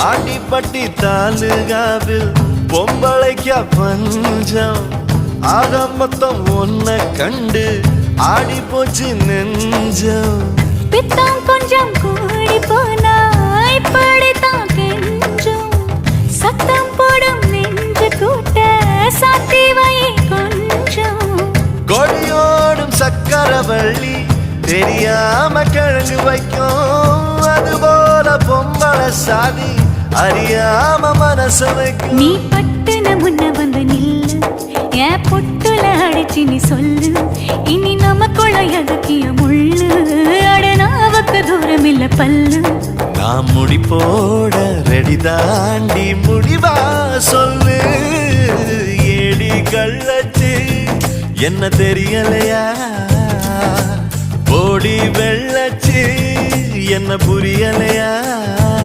ஆண்டிப்பட்டி தாலுகாவில் பொம்பளைக்க பஞ்சம் ஆக மொத்தம் ஒன்ன கண்டு ஆடி போச்சு நெஞ்சம் பித்தம் கொஞ்சம் கூடி போனா இப்படித்தான் கெஞ்சும் சத்தம் போடும் நெஞ்சு கூட்ட சாத்தி வை கொஞ்சம் கொடியோடும் சக்கரவள்ளி தெரியாம கிழங்கு வைக்கும் அதுபோல பொம்பளை சாதி அறியாம மனச வைக்கும் நீ பட்டுன முன்ன வந்து நில்லு என் பொட்டுல அடிச்சு நீ சொல்லு இனி நமக்குள்ள எதுக்கிய முள்ளு அடனாவுக்கு தூரம் இல்ல பல்லு நான் முடி போட ரெடி தாண்டி முடிவா சொல்லு ஏடி கள்ளச்சு என்ன தெரியலையா போடி வெள்ளச்சு என்ன புரியலையா